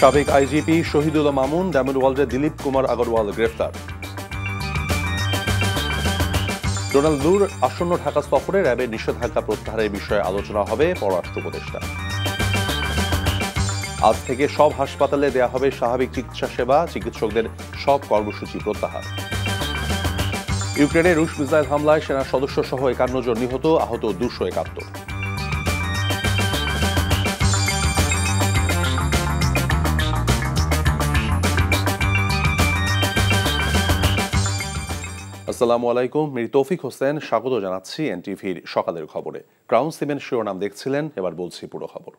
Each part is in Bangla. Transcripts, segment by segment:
সাবেক আইজিপি শহীদুল মামুন, ডায়মন্ড ওয়ার্ল্ডের দিলীপ কুমার আগরওয়াল গ্রেফতার। ডোনাল্ডুর আসন্ন ঢাকা সফরে র্যাবের নিষেধাজ্ঞা প্রত্যাহারের বিষয়ে আলোচনা হবে পররাষ্ট্র উপদেষ্টা। আজ থেকে সব হাসপাতালে দেয়া হবে স্বাভাবিক চিকিৎসা সেবা, চিকিৎসকদের সব কর্মসূচি প্রত্যাহার। ইউক্রেনে রুশ মিসাইল হামলায় সেনা সদস্য সহ ৫১ জন নিহত, আহত ২৭১। আসসালামু আলাইকুম, মির তৌফিক হোসেন স্বাগত জানাচ্ছি এনটিভির সকালের খবরে। ক্রাউন সিমেন্ট শিরোনাম দেখছিলেন, এবার বলছি পুরো খবর।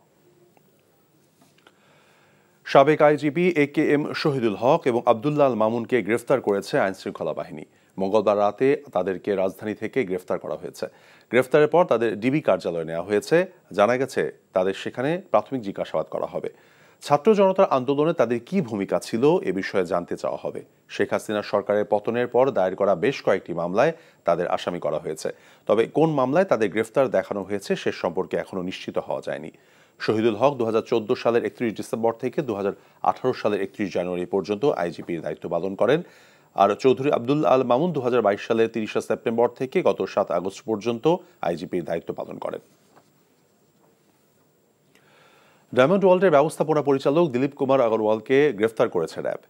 সাবেক আইজিপি AKM শহীদুল হক এবং আব্দুল্লাহ আল মামুনকে গ্রেফতার করেছে আইনশৃঙ্খলা বাহিনী। মঙ্গলবার রাতে তাদেরকে রাজধানী থেকে গ্রেফতার করা হয়েছে। গ্রেফতারের পর তাদের ডিবি কার্যালয়ে নেওয়া হয়েছে। জানা গেছে তাদের সেখানে প্রাথমিক জিজ্ঞাসাবাদ করা হবে। ছাত্র জনতার আন্দোলনে তাদের কি ভূমিকা ছিল এ বিষয়ে জানতে চাওয়া হবে। শেখ হাসিনা সরকারের পতনের পর দায়ের করা বেশ কয়েকটি মামলায় তাদের আসামি করা হয়েছে। তবে কোন মামলায় তাদের গ্রেফতার দেখানো হয়েছে সে সম্পর্কে এখনো নিশ্চিত হওয়া যায়নি। শহীদুল হক ২০১৪ সালের ৩১ ডিসেম্বর থেকে ২০১৮ সালের ৩১ জানুয়ারি পর্যন্ত আইজিপির দায়িত্ব পালন করেন। আর চৌধুরী আব্দুল্লাহ আল মামুন ২০২২ সালের ৩০ সেপ্টেম্বর থেকে গত ৭ আগস্ট পর্যন্ত আইজিপির দায়িত্ব পালন করেন। ডায়মন্ড ওয়ার্ল্ডের ব্যবস্থাপনা পরিচালক দিলীপ কুমার আগরওয়ালকে গ্রেফতার করেছে র্যাব।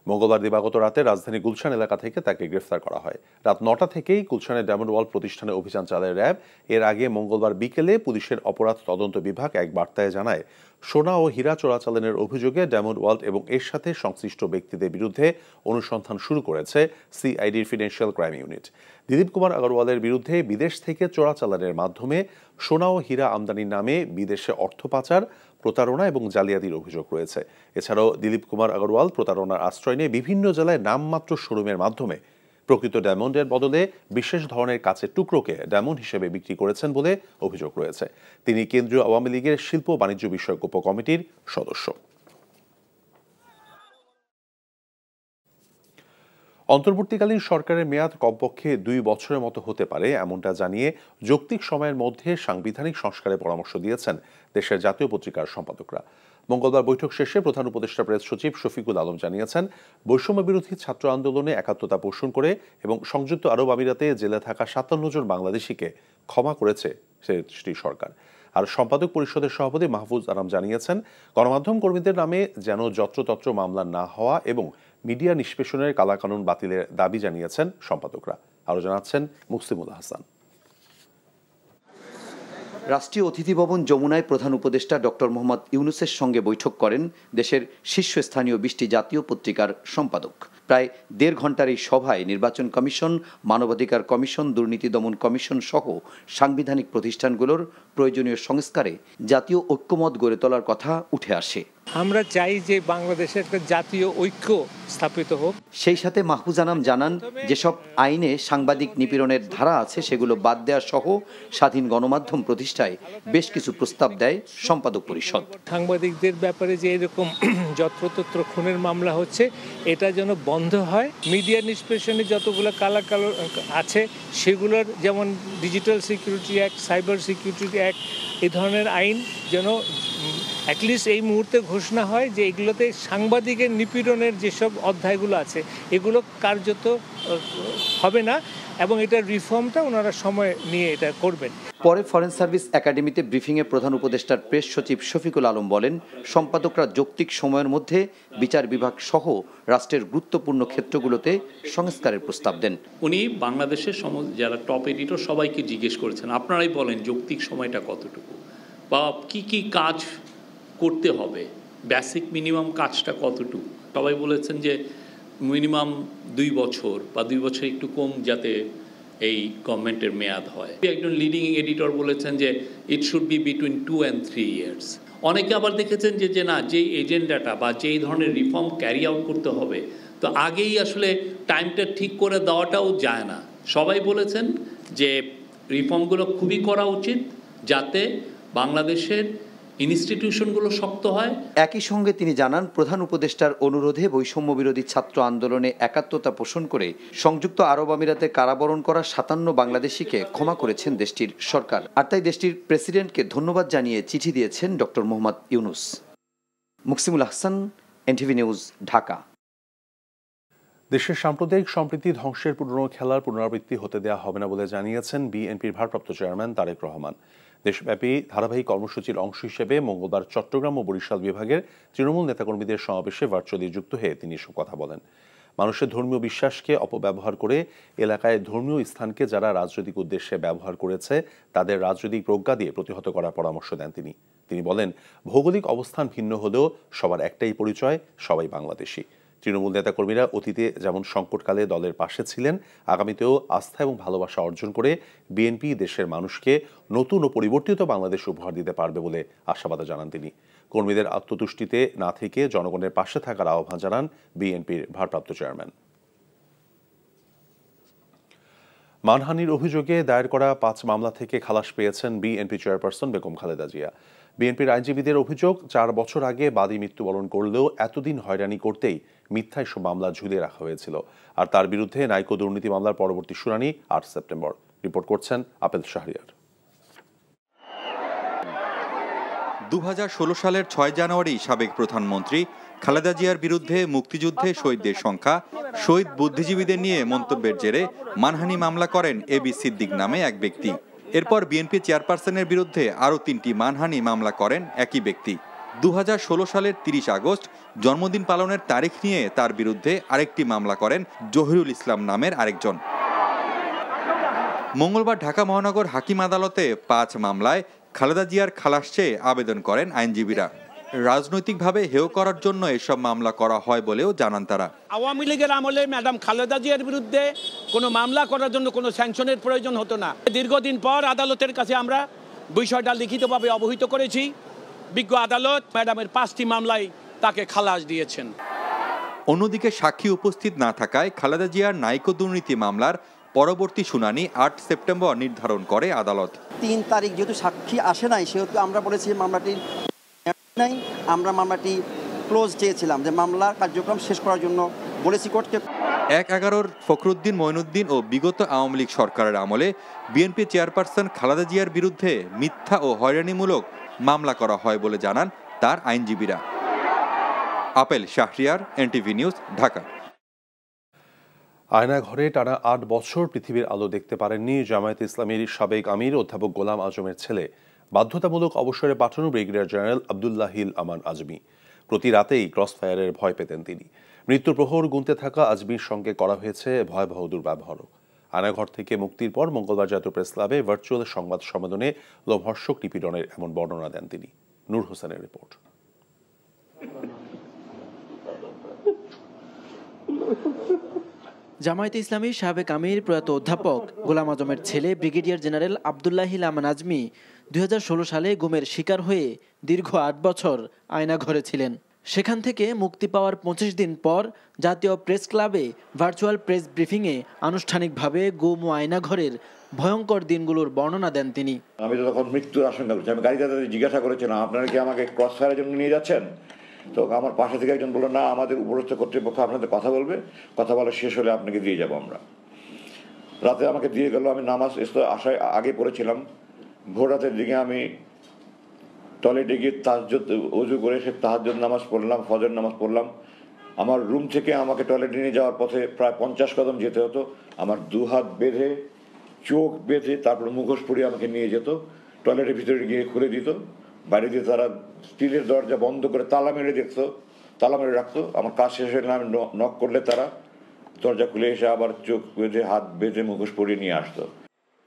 মঙ্গলবার দিবাগত রাতে রাজধানী গুলশান এলাকা থেকে তাকে গ্রেফতার করা হয়। রাত ৯টা থেকেই গুলশানের ডায়মন্ড ওয়ার্ল্ড প্রতিষ্ঠানে অভিযান চালায় র্যাব। এর আগে মঙ্গলবার বিকেলে পুলিশের অপরাধ তদন্ত বিভাগ এক বার্তায় জানায়, সোনা ও হীরা চোরাচালানের অভিযোগে ডায়মন্ড ওয়ার্ল্ড এবং এর সাথে সংশ্লিষ্ট ব্যক্তিদের বিরুদ্ধে অনুসন্ধান শুরু করেছে সিআইডির financial crime unit. Dilip Kumar আগরওয়ালের বিরুদ্ধে বিদেশ থেকে চোরাচালানের মাধ্যমে সোনা ও হীরা আমদানির নামে বিদেশে অর্থ পাচার, প্রতারণা এবং জালিয়াতির অভিযোগ রয়েছে। এছাড়াও দিলীপ কুমার আগরওয়াল প্রতারণার আশ্রয় নিয়ে বিভিন্ন জেলায় নামমাত্র শোরুমের মাধ্যমে প্রকৃত ডায়মন্ডের বদলে বিশেষ ধরনের কাচের টুকরোকে ডায়মন্ড হিসেবে বিক্রি করেছেন বলে অভিযোগ রয়েছে। তিনি কেন্দ্রীয় আওয়ামী লীগের শিল্প বাণিজ্য বিষয়ক উপকমিটির সদস্য। অন্তর্বর্তীকালীন সরকারের মেয়াদ কমপক্ষে ২ বছরের মতো হতে পারে, এমনটা জানিয়ে যৌক্তিক সময়ের মধ্যে সাংবিধানিক সংস্কারের পরামর্শ দিয়েছেন দেশের জাতীয় পত্রিকার সম্পাদকরা। মঙ্গলবার বৈঠক শেষে প্রধান উপদেষ্টা প্রেস সচিব শফিকুল আলম জানিয়েছেন, বৈষম্য বিরোধী ছাত্র আন্দোলনে একাত্মতা পোষণ করে এবং সংযুক্ত আরব আমিরাতে জেলে থাকা ৫৭ জন বাংলাদেশিকে ক্ষমা করেছে দেশটির সরকার। আর সম্পাদক পরিষদের সভাপতি মাহফুজ আনাম জানিয়েছেন, গণমাধ্যম কর্মীদের নামে যেন যত্রতত্র মামলা না হওয়া এবং মিডিয়া নিষ্পেষণের কালাকানুন বাতিলের দাবি জানিয়েছেন সম্পাদকরা। আরও জানাচ্ছেন মুসলিমুল হাসান। রাষ্ট্রীয় অতিথি ভবন যমুনায় প্রধান উপদেষ্টা ডক্টর মোহাম্মদ ইউনূসের সঙ্গে বৈঠক করেন দেশের শীর্ষস্থানীয় ২০টি জাতীয় পত্রিকার সম্পাদক। প্রায় ১.৫ ঘণ্টার এই সভায় নির্বাচন কমিশন, মানবাধিকার কমিশন, দুর্নীতি দমন কমিশন সহ সাংবিধানিক প্রতিষ্ঠানগুলোর প্রয়োজনীয় সংস্কারে জাতীয় ঐক্যমত গড়ে তোলার কথা উঠে আসে। আমরা চাই যে বাংলাদেশে একটা জাতীয় ঐক্য স্থাপিত হোক। সেই সাথে মাহফুজ আনাম জানান, যেসব আইনে সাংবাদিক নিপীড়নের ধারা আছে সেগুলো বাদ দেওয়া সহ স্বাধীন গণমাধ্যম প্রতিষ্ঠায় বেশ কিছু প্রস্তাব দেয় সম্পাদক পরিষদ। সাংবাদিকদের ব্যাপারে যে এরকম যত্রতত্র খুনের মামলা হচ্ছে, এটা যেন বন্ধ হয়। মিডিয়া নিষ্পেষণে যতগুলো কালো আছে সেগুলোর, যেমন digital security act, cyber security act, এই ধরনের আইন যেন অ্যাটলিস্ট এই মুহূর্তে ঘোষণা হয় যে এগুলোতে সাংবাদিকের নিপীড়নের যেসব অধ্যায়গুলো আছে এগুলো কার্যত হবে না, এবং এটার রিফর্মটা ওনারা সময় নিয়ে এটা করবেন। পরে ফরেন সার্ভিস একাডেমিতে ব্রিফিংয়ে প্রধান উপদেষ্টার প্রেস সচিব শফিকুল আলম বলেন, সম্পাদকরা যৌক্তিক সময়ের মধ্যে বিচার বিভাগ সহ রাষ্ট্রের গুরুত্বপূর্ণ ক্ষেত্রগুলোতে সংস্কারের প্রস্তাব দেন। উনি বাংলাদেশের যারা টপ এডিটর সবাইকে জিজ্ঞেস করেছেন, আপনারাই বলেন যৌক্তিক সময়টা কতটুকু বা কি কি কাজ করতে হবে, বেসিক মিনিমাম কাজটা কতটুকু। সবাই বলেছেন যে মিনিমাম ২ বছর বা ২ বছর একটু কম যাতে এই গভর্নমেন্টের মেয়াদ হয়। একজন লিডিং এডিটর বলেছেন যে it should be between 2 and 3 years। অনেকে আবার দেখেছেন যে না, যেই এজেন্ডাটা বা যেই ধরনের রিফর্ম ক্যারি আউট করতে হবে, তো আগেই আসলে টাইমটা ঠিক করে দেওয়াটাও যায় না। সবাই বলেছেন যে রিফর্মগুলো খুবই করা উচিত যাতে বাংলাদেশের ইনস্টিটিউশনগুলো শক্ত হয়। একই সঙ্গে তিনি জানান, প্রধান উপদেষ্টার অনুরোধে বৈষম্য বিরোধী ছাত্র আন্দোলনে একাত্মতা পোষণ করে সংযুক্ত আরব আমিরাতে কারাবরণ করা ৫৭ বাংলাদেশিকে ক্ষমা করেছেন দেশটির সরকার। আর তাই দেশটির প্রেসিডেন্টকে ধন্যবাদ জানিয়ে চিঠি দিয়েছেন doctor Mohammad Yunus. Muksimul Hasan, NTV news, Dhaka. দেশের সাম্প্রদায়িক সম্প্রীতি ধ্বংসের পুরনো খেলার পুনরাবৃত্তি হতে দেওয়া হবে না বলে জানিয়েছেন বিএনপির ভারপ্রাপ্ত চেয়ারম্যান তারেক রহমান। দেশব্যাপী ধারাবাহিক কর্মসূচির অংশ হিসেবে মঙ্গলবার চট্টগ্রাম ও বরিশাল বিভাগের তৃণমূল নেতাকর্মীদের সমাবেশে ভার্চুয়ালি যুক্ত হয়ে তিনি এসব কথা বলেন। মানুষের ধর্মীয় বিশ্বাসকে অপব্যবহার করে এলাকায় ধর্মীয় স্থানকে যারা রাজনৈতিক উদ্দেশ্যে ব্যবহার করেছে তাদের রাজনৈতিক প্রজ্ঞা দিয়ে প্রতিহত করার পরামর্শ দেন তিনি বলেন, ভৌগোলিক অবস্থান ভিন্ন হলেও সবার একটাই পরিচয়, সবাই বাংলাদেশি। তৃণমূল নেতাকর্মীরা অতীতে যেমন সংকটকালে দলের পাশে ছিলেন, আগামীতেও আস্থা এবং ভালোবাসা অর্জন করে বিএনপি দেশের মানুষকে নতুন ও পরিবর্তিত বাংলাদেশ উপহার দিতে পারবে বলে আশাবাদ জানান তিনি। কর্মীদের আত্মতুষ্টিতে না থেকে জনগণের পাশে থাকার আহ্বান জানান বিএনপির ভারপ্রাপ্ত চেয়ারম্যান। মানহানির অভিযোগে দায়ের করা 5 মামলা থেকে খালাস পেয়েছেন বিএনপি চেয়ারপারসন বেগম খালেদা জিয়া। বিএনপির আইনজীবীদের অভিযোগ, 4 বছর আগে বাদী মৃত্যুবরণ করলেও এতদিন হয়রানি করতেই মিথ্যা এসব মামলা ঝুলিয়ে রাখা হয়েছিল। আর তার বিরুদ্ধে নাইকো দুর্নীতি মামলার পরবর্তী শুনানি 8 সেপ্টেম্বর। রিপোর্ট করছেন আপেল শাহরিয়ার। 2016 সালের 6 জানুয়ারি সাবেক প্রধানমন্ত্রী খালেদা জিয়ার বিরুদ্ধে মুক্তিযুদ্ধে শহীদদের সংখ্যা, শহীদ বুদ্ধিজীবীদের নিয়ে মন্তব্যের জেরে মানহানি মামলা করেন এবি সিদ্দিক নামে এক ব্যক্তি। এরপর বিএনপি চেয়ারপারসনের বিরুদ্ধে আরও 3টি মানহানি মামলা করেন একই ব্যক্তি। 2016 সালের 30 আগস্ট জন্মদিন পালনের তারিখ নিয়ে তার বিরুদ্ধে আরেকটি মামলা করেন জহিরুল ইসলাম নামের আরেকজন। মঙ্গলবার ঢাকা মহানগর হাকিম আদালতে 5 মামলায় খালেদা জিয়ার খালাস চেয়ে আবেদন করেন আইনজীবীরা। রাজনৈতিকভাবে হেয় করার জন্য এসব মামলা করা হয় বলেও জানান তারা। আওয়ামী লীগের আমলে ম্যাডাম খালেদা জিয়ার বিরুদ্ধে কোনো মামলা করার জন্য কোনো স্যাংশনের প্রয়োজন হতো না। দীর্ঘদিন পর আদালতের কাছে আমরা বিষয়টা লিখিতভাবে অবহিত করেছি। বিজ্ঞ আদালত ম্যাডামের 5টি মামলায় তাকে খালাস দিয়েছেন। অন্যদিকে সাক্ষী উপস্থিত না থাকায় খালেদা জিয়ার নাইকো দুর্নীতি মামলার পরবর্তী শুনানি 8 সেপ্টেম্বর নির্ধারণ করে আদালত। 3 তারিখ যেহেতু সাক্ষী আসে নাই, সেহেতু আমরা বলেছি মামলাটি নাই, আমরা মামলাটি ক্লোজ চেয়েছিলাম, যে মামলার কার্যক্রম শেষ করার জন্য বলেছি কোর্টকে। 1/11 ফখরুদ্দিন মঈনুদ্দিন ও বিগত আওয়ামী লীগ সরকারের আমলে বিএনপি চেয়ারপারসন খালেদা জিয়ার বিরুদ্ধে মিথ্যা ও হয়রানিমূলক মামলা করা হয় বলে জানান তার আইনজীবীরা। Apel Shahriar, NTV news, Dhaka. আয়নাঘরে টানা 8 বছর পৃথিবীর আলো দেখতে পারেননি জামায়াতে ইসলামীর সাবেক আমির অধ্যাপক গোলাম আজমের ছেলে, বাধ্যতামূলক অবসরে পাঠানো ব্রিগেডিয়ার জেনারেল আবদুল্লাহিল আমান আজমি। প্রতি রাতেই ক্রসফায়ারের ভয় পেতেন তিনি। মৃত্যুর প্রহর গুনতে থাকা আজমির সঙ্গে করা হয়েছে ভয়াবহ দুর্ব্যবহারও। আয়নাঘর থেকে মুক্তির পর মঙ্গলবার জাতীয় প্রেস ক্লাবে ভার্চুয়াল সংবাদ সম্মেলনে লোমহর্ষক নিপীড়নের এমন বর্ণনা দেন তিনি। নূর হোসেনের রিপোর্ট। জামায়াতে ইসলামীর সাবেক আমির প্রয়াত অধ্যাপক গোলাম আজমের ছেলে ব্রিগেডিয়ার জেনারেল আবদুল্লাহিল আমান আজমি 2016 সালে গুমের শিকার হয়ে দীর্ঘ 8 বছর আয়নাঘরে ছিলেন। সেখান থেকে মুক্তি পাওয়ার 25 দিন পর জাতীয় প্রেস ক্লাবে ভার্চুয়াল প্রেস ব্রিফিংয়ে আনুষ্ঠানিকভাবে গুম ও আয়নাঘরের ভয়ঙ্কর দিনগুলোর বর্ণনা দেন তিনি। আমি তো তখন মৃত্যুর আশঙ্কা করছি। আমি গাড়িতে জিজ্ঞাসা করেছিলাম, আপনারা কি আমাকে ক্রস ফায়ারের জন্য নিয়ে যাচ্ছেন? তো আমার পাশে থেকে একজন বললো, না, আমাদের উপরস্থ কর্তৃপক্ষ আপনাদের কথা বলবে, কথা বলা শেষ হলে আপনাকে দিয়ে যাবো আমরা। রাতে আমাকে দিয়ে গেল। আমি নামাজ আসার আগে পড়েছিলাম। ভোর রাতের দিকে আমি টয়লেটে গিয়ে তাহাজ্জুদ ওযু করে সে তাহাজ্জুদ নামাজ পড়লাম, ফজর নামাজ পড়লাম। আমার রুম থেকে আমাকে টয়লেটে নিয়ে যাওয়ার পথে প্রায় 50 কদম যেতে হতো। আমার 2 হাত বেঁধে, চোখ বেঁধে, তারপর মুখোশ পরিয়ে আমাকে নিয়ে যেত। টয়লেটের ভিতরে গিয়ে খুলে দিত। বাইরে দিয়ে তারা স্টিলের দরজা বন্ধ করে তালা মেরে রাখতো। আমার কাজ শেষ হলে আমি নক করলে তারা দরজা খুলে এসে আবার চোখ বেঁধে, হাত বেঁধে, মুখোশ পরিয়ে নিয়ে আসতো।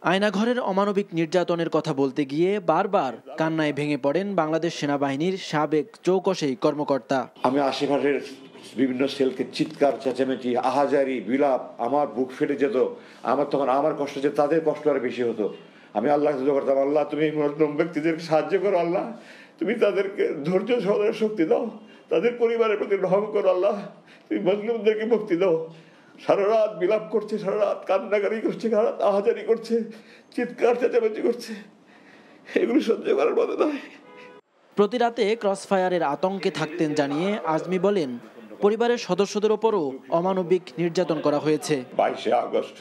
আয়নাঘরের অমানবিক নির্যাতনের কথা বলতে গিয়ে বারবার কান্নায় ভেঙে পড়েন বাংলাদেশ সেনাবাহিনীর সাবেক চৌকসেই কর্মকর্তা। আমি আশেপাশের বিভিন্ন সেলকে চিৎকার, চেঁচামেচি, আহাজারি, বিলাপ, আমার বুক ফেটে যেত। তখন আমার কষ্ট যে তাদের কষ্ট আর বেশি হতো। আমি আল্লাহকে দোয়া করতাম, আল্লাহ তুমি এই মজলুম ব্যক্তিদেরকে সাহায্য করো, আল্লাহ তুমি তাদেরকে ধৈর্য সহকারে শক্তি দাও, তাদের পরিবারের প্রতি রহম করো, আল্লাহ তুমি মজলুমদেরকে মুক্তি দাও। সারা রাত বিলাপ করছে, সারা রাত কান্নাকারি করছে, সারা রাত আহাজারি করছে, চিৎকার চেঁচামেচি করছে। এগুলো সহ্য করার মতো নয়। প্রতি রাতে ক্রসফায়ারের আতঙ্কে থাকতেন জানিয়ে আজমি বলেন, পরিবারের সদস্যদের ওপরও অমানবিক নির্যাতন করা হয়েছে। 22 আগস্ট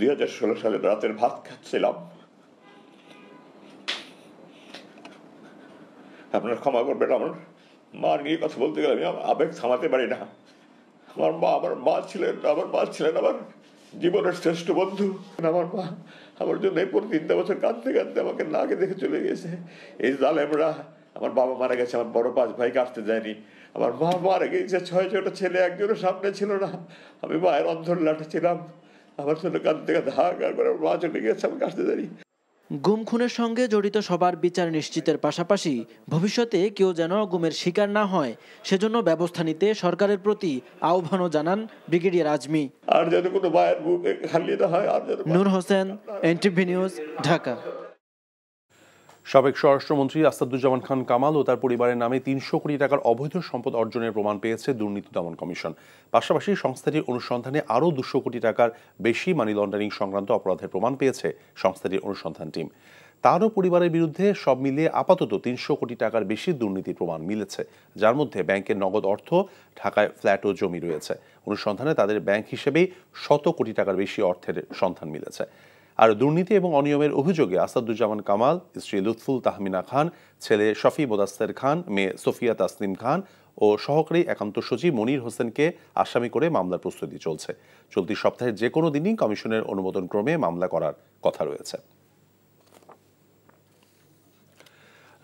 2016 সালে রাতের ভাত খাচ্ছিলাম। আপনারা ক্ষমা করবেন, আমার মা নিয়ে কথা বলতে গেলে আমি আবেগ থামাতে পারি না। আমার মা ছিলেন আমার জীবনের শ্রেষ্ঠ বন্ধু। আমার মা আমার জন্য এই পুরো 3 বছর কাঁদতে কাঁদতে আমাকে নাকে দেখে চলে গেছে। এই জালেমরা, আমার বাবা মারা গেছে, আমার বড় 5 ভাইকে আসতে যায়নি, আমার মা মারা গেছে, 6টা ছেলে, একজনের সামনে ছিল না, আমি মায়ের অন্ধর লাঠে ছিলাম, আমার জন্য কাঁদতে কাঁদতে হাহাকার করে মা চলে গেছে, আমাকে আসতে যায়নি। গুম খুনের সঙ্গে জড়িত সবার বিচার নিশ্চিতের পাশাপাশি ভবিষ্যতে কেউ যেন গুমের শিকার না হয় সেজন্য ব্যবস্থা নিতে সরকারের প্রতি আহ্বানও জানান ব্রিগেডিয়ার আজমি। আর যেন কোনো মায়ের বুক খালি না হয়। নূর হোসেন, এনটিভি নিউজ, ঢাকা। সাবেক স্বরাষ্ট্রমন্ত্রী আসাদুজ্জামান খান কামাল ও তার পরিবারের নামে 300 কোটি টাকার অবৈধ সম্পদ অর্জনের প্রমাণ পেয়েছে দুর্নীতি দমন কমিশন। পাশাপাশি সংস্থাটির অনুসন্ধানে আরও 200 কোটি টাকার বেশি মানি লন্ডারিং সংক্রান্ত অপরাধের প্রমাণ পেয়েছে সংস্থাটির অনুসন্ধান টিম। তারও পরিবারের বিরুদ্ধে সব মিলিয়ে আপাতত 300 কোটি টাকার বেশি দুর্নীতির প্রমাণ মিলেছে, যার মধ্যে ব্যাংকের নগদ অর্থ, ঢাকায় ফ্ল্যাট ও জমি রয়েছে। অনুসন্ধানে তাদের ব্যাংক হিসেবেই 100 কোটি টাকার বেশি অর্থের সন্ধান মিলেছে। আর দুর্নীতি এবং অনিয়মের অভিযোগে আসাদুজ্জামান কামাল, স্ত্রী লুৎফুল তাহমিনা খান, ছেলে শফি মোদাস্সের খান, মেয়ে সোফিয়া তাসনিম খান ও সহকারী একান্ত সচিব মনির হোসেনকে আসামি করে মামলার প্রস্তুতি চলছে। চলতি সপ্তাহের যে কোনো দিনই কমিশনের অনুমোদন ক্রমে মামলা করার কথা রয়েছে।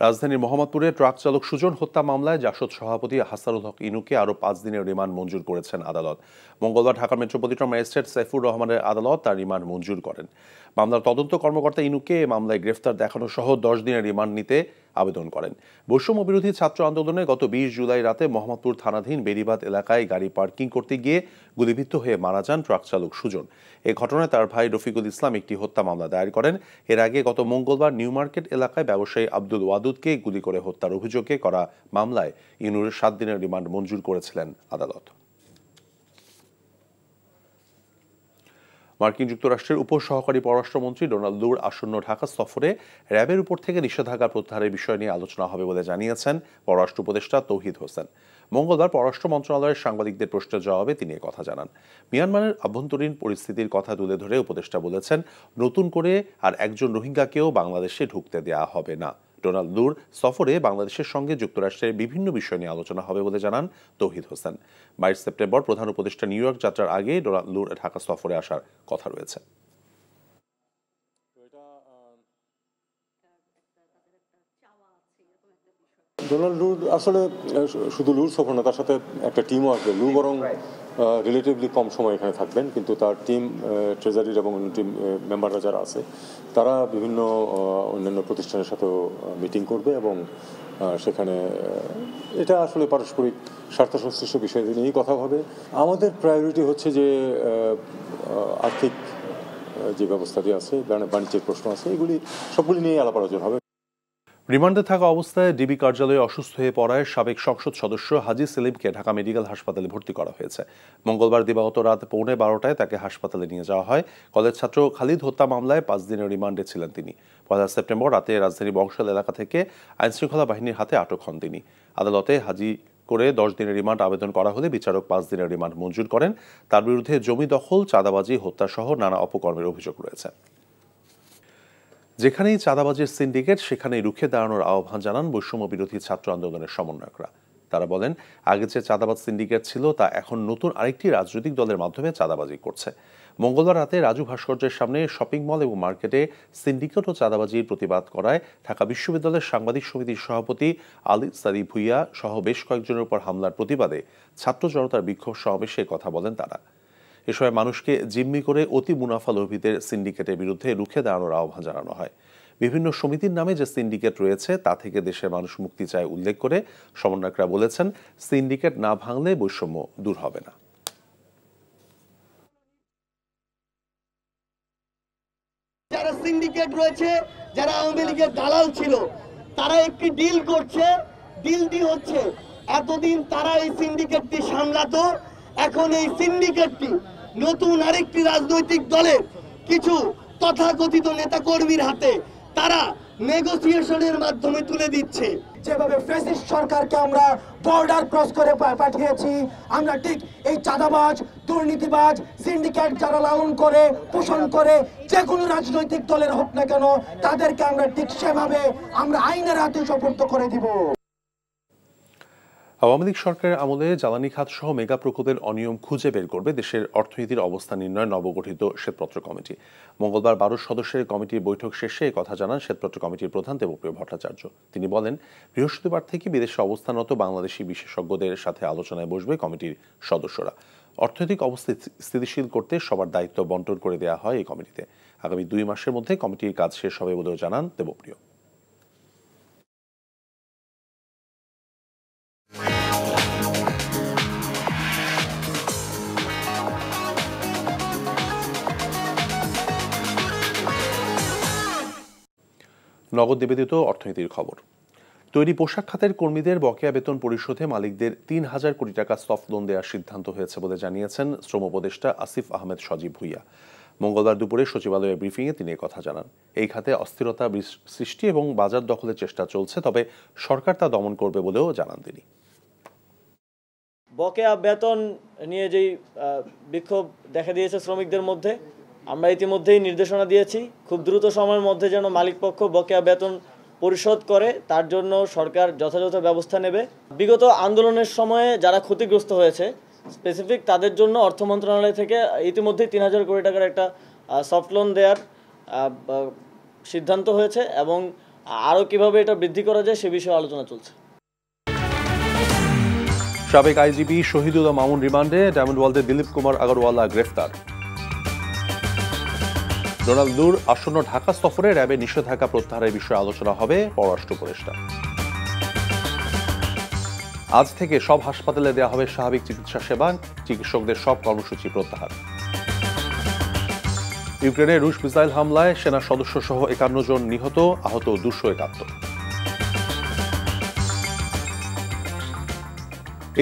রাজধানীর মোহাম্মদপুরে ট্রাক চালক সুজন হত্যা মামলায় জাসদ সভাপতি হাসানুল হক ইনুকে আরও 5 দিনের রিমান্ড মঞ্জুর করেছেন আদালত। মঙ্গলবার ঢাকা মেট্রোপলিটন ম্যাজিস্ট্রেট সাইফুর রহমানের আদালত তার রিমান্ড মঞ্জুর করেন। মামলার তদন্ত কর্মকর্তা ইনুকে মামলায় গ্রেফতার দেখানো সহ 10 দিনের রিমান্ড নিতে আবেদন করেন। বৈষম্য বিরোধী ছাত্র আন্দোলনে গত 20 জুলাই রাতে মোহাম্মদপুর থানাধীন বেড়িবাঁধ এলাকায় গাড়ি পার্কিং করতে গিয়ে গুলিবিদ্ধ হয়ে মারা যান ট্রাক চালক সুজন। এ ঘটনায় তার ভাই রফিকুল ইসলাম একটি হত্যা মামলা দায়ের করেন। এর আগে গত মঙ্গলবার নিউ মার্কেট এলাকায় ব্যবসায়ী আব্দুল ওয়াদুদকে গুলি করে হত্যার অভিযোগে করা মামলায় ইনুর 7 দিনের রিমান্ড মঞ্জুর করেছিলেন আদালত। মার্কিন যুক্তরাষ্ট্রের উপসহকারী পররাষ্ট্রমন্ত্রী ডোনাল্ড লুর আসন্ন ঢাকা সফরে র্যাবের উপর থেকে নিষেধাজ্ঞা প্রত্যাহারের বিষয় নিয়ে আলোচনা হবে বলে জানিয়েছেন পররাষ্ট্র উপদেষ্টা তৌহিদ হোসেন। মঙ্গলবার পররাষ্ট্র মন্ত্রণালয়ের সাংবাদিকদের প্রশ্নের জবাবে তিনি কথা জানান। মিয়ানমারের আভ্যন্তরীণ পরিস্থিতির কথা তুলে ধরে উপদেষ্টা বলেছেন, নতুন করে আর একজন রোহিঙ্গাকেও বাংলাদেশে ঢুকতে দেওয়া হবে না। ডোনাল্ড লুর সফরে বাংলাদেশের সঙ্গে যুক্তরাষ্ট্রের বিভিন্ন বিষয় নিয়ে আলোচনা হবে বলে জানান তৌহিদ হোসেন। 22 সেপ্টেম্বর প্রধান উপদেষ্টা নিউ ইয়র্ক যাত্রার আগে ডোনাল্ড লুর ঢাকা সফরে আসার কথা রয়েছে। ডোনাল্ড লুর আসলে শুধু লুর সফর না, তার সাথে একটা টিমও আসবে। লু বরং রিলেটিভলি কম সময় এখানে থাকবেন, কিন্তু তার টিম, ট্রেজারির এবং টিম মেম্বাররা যারা আছে তারা বিভিন্ন অন্যান্য প্রতিষ্ঠানের সাথেও মিটিং করবে এবং সেখানে এটা আসলে পারস্পরিক স্বার্থ সংশ্লিষ্ট বিষয় নিয়েই কথা হবে। আমাদের প্রায়োরিটি হচ্ছে যে আর্থিক যে ব্যবস্থাটি আছে, বাণিজ্যের প্রশ্ন আছে, এগুলি সবগুলি নিয়ে আলাপ আলোচনা হবে। রিমান্ডে থাকা অবস্থায় ডিবি কার্যালয়ে অসুস্থ হয়ে পড়ায় সাবেক সংসদ সদস্য হাজি সেলিমকে ঢাকা মেডিকেল হাসপাতালে ভর্তি করা হয়েছে। মঙ্গলবার দিবাগত রাত 12:15টায় তাকে হাসপাতালে নিয়ে যাওয়া হয়। কলেজ ছাত্র খালিদ হত্যা মামলায় 5 দিনের রিমান্ডে ছিলেন তিনি। 1 সেপ্টেম্বর রাতে রাজধানী বংশাল এলাকা থেকে আইনশৃঙ্খলা বাহিনীর হাতে আটক হন তিনি। আদালতে হাজি করে 10 দিনের রিমান্ড আবেদন করা হলে বিচারক 5 দিনের রিমান্ড মঞ্জুর করেন। তার বিরুদ্ধে জমি দখল, চাঁদাবাজি, হত্যাসহ নানা অপকর্মের অভিযোগ রয়েছে। যেখানেই চাঁদাবাজির সিন্ডিকেট সেখানেই রুখে দাঁড়ানোর আহ্বান জানান বৈষম্য বিরোধী ছাত্র আন্দোলনের সমন্বয়করা। তারা বলেন, আগে যে চাঁদাবাজ সিন্ডিকেট ছিল তা এখন নতুন আরেকটি রাজনৈতিক দলের মাধ্যমে চাঁদাবাজি করছে। মঙ্গলবার রাতে রাজু ভাস্কর্যের সামনে শপিং মল এবং মার্কেটে সিন্ডিকেট ও চাঁদাবাজির প্রতিবাদ করায় ঢাকা বিশ্ববিদ্যালয়ের সাংবাদিক সমিতির সভাপতি আলী সাদি ভুইয়া সহ বেশ কয়েকজনের উপর হামলার প্রতিবাদে ছাত্র জনতার বিক্ষোভ সমাবেশে কথা বলেন তারা। এ সময় মানুষকে জিম্মি করে অতি মুনাফা লোভীদের সিন্ডিকেটের বিরুদ্ধে রুখে দাঁড়ানোর আহ্বান জানানো হয়। বিভিন্ন সমিতির নামে যে সিন্ডিকেট রয়েছে তা থেকে দেশের মানুষ মুক্তি চায় উল্লেখ করে সমন্বয়করা বলেছেন, সিন্ডিকেট না ভাঙলে বৈষম্য দূর হবে না। যারা সিন্ডিকেট রয়েছে, যারা আওয়ামী লীগের দালাল ছিল, তারা একটি ডিল করছে, ডিলটি হচ্ছে এতদিন তারা এই সিন্ডিকেটটি সামলাতো, এখন এই সিন্ডিকেটটি নতুন আরেকটি রাজনৈতিক দলের কিছু তথাকথিত নেতাকর্মীর হাতে তারা নেগোসিয়েশনের মাধ্যমে তুলে দিচ্ছে। যেভাবে ফ্যাসিস্ট সরকারকে আমরা বর্ডার ক্রস করে পাঠিয়েছি, আমরা ঠিক এই চাঁদাবাজ, দুর্নীতিবাজ, সিন্ডিকেট যারা লালন করে পোষণ করে যে কোনো রাজনৈতিক দলের হোক না কেন, তাদেরকে আমরা ঠিক সেভাবে আমরা আইনের হাতে সোপর্দ করে দিব। আওয়ামী লীগ সরকারের আমলে জ্বালানি খাত সহ মেগা প্রকল্পের অনিয়ম খুঁজে বের করবে দেশের অর্থনীতির অবস্থা নির্ণয় নবগঠিত শ্বেতপত্র কমিটি। মঙ্গলবার 12 সদস্যের কমিটির বৈঠক শেষে এই কথা জানান শ্বেতপত্র কমিটির প্রধান দেবপ্রিয় ভট্টাচার্য। তিনি বলেন, বৃহস্পতিবার থেকে বিদেশে অবস্থানরত বাংলাদেশি বিশেষজ্ঞদের সাথে আলোচনায় বসবে কমিটির সদস্যরা। অর্থনৈতিক অবস্থা স্থিতিশীল করতে সবার দায়িত্ব বন্টন করে দেওয়া হয় এই কমিটিতে। আগামী 2 মাসের মধ্যে কমিটির কাজ শেষ হবে বলেও জানান দেবপ্রিয়। নগদ নিবেদিত অর্থনীতির খবর। তৈরি পোশাক খাতের কর্মীদের বকেয়া বেতন পরিশোধে মালিকদের 3,000 কোটি টাকা সফট লোন দেওয়ার সিদ্ধান্ত হয়েছে বলে জানিয়েছেন শ্রম উপদেষ্টা আসিফ আহমেদ সজীব ভুইয়া। মঙ্গলবার দুপুরে সচিবালয়ের ব্রিফিংয়ে তিনি কথা জানান। এই খাতে অস্থিরতা সৃষ্টি এবং বাজার দখলের চেষ্টা চলছে, তবে সরকার তা দমন করবে বলেও জানান তিনি। বকেয়া বেতন নিয়ে যেই বিক্ষোভ দেখা দিয়েছে শ্রমিকদের মধ্যে, আমরা ইতিমধ্যেই নির্দেশনা দিয়েছি খুব দ্রুত সময়ের মধ্যে যেন মালিকপক্ষ বকেয়া বেতন পরিশোধ করে তার জন্য সরকার যথাযথ ব্যবস্থা নেবে। বিগত আন্দোলনের সময়ে যারা ক্ষতিগ্রস্ত হয়েছে স্পেসিফিক তাদের জন্য অর্থ মন্ত্রণালয় থেকে ইতিমধ্যেই 3,000 কোটি টাকার একটা সফট লোন দেওয়ার সিদ্ধান্ত হয়েছে এবং আরও কিভাবে এটা বৃদ্ধি করা যায় সে বিষয়ে আলোচনা চলছে। সাবেক আইজিপি শহীদুল্লাহ মামুন রিমান্ডে, ডায়মন্ড ওয়ার্ল্ডের দিলীপ কুমার আগরওয়ালা গ্রেফতার। ডোনাল্ড লুর আসন্ন ঢাকা সফরে র্যাবে নিষেধাজ্ঞা প্রত্যাহারের বিষয়ে আলোচনা হবে পররাষ্ট্র উপদেষ্টা। আজ থেকে সব হাসপাতালে দেওয়া হবে স্বাভাবিক চিকিৎসা সেবা, চিকিৎসকদের সব কর্মসূচি প্রত্যাহার। ইউক্রেনে রুশ মিসাইল হামলায় সেনা সদস্য সহ 51 জন নিহত, আহত 271।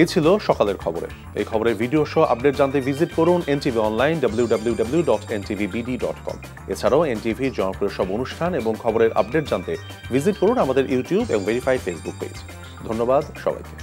এই ছিল সকালের খবরে। এই খবরের ভিডিও সহ আপডেট জানতে ভিজিট করুন এনটিভি অনলাইন www.ntvbd.com। এছাড়াও এনটিভির জনপ্রিয় সব অনুষ্ঠান এবং খবরের আপডেট জানতে ভিজিট করুন আমাদের ইউটিউব এবং ভেরিফাইড ফেসবুক পেজ। ধন্যবাদ সবাইকে।